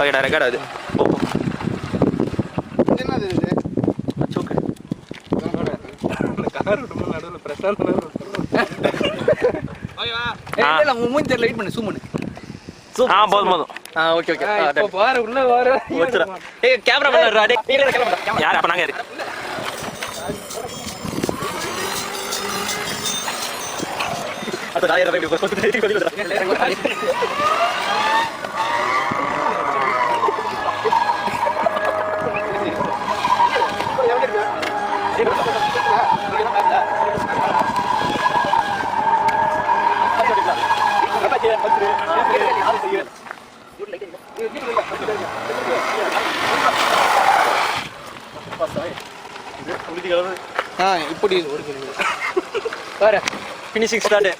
ஓகேடா ரெக்கார்ட் ஆகுது. என்னது இது? சோக்கு. கார் விட்டு நடுவில் பிரசாந்த் இல்ல உங்க மூஞ்சி தெரியல வெயிட் பண்ணு zoom பண்ணு. போதும். Okay okay. இப்போ பாரு உள்ள பாரு. ஏய் கேமரா பண்ணறா டேய். நீங்க கேமரா. யார் அப்ப நாங்க யாரு? அது நான் யாரை போய் இப்படி பாரு ஃபினிஷிங் ஸ்டார்ட்.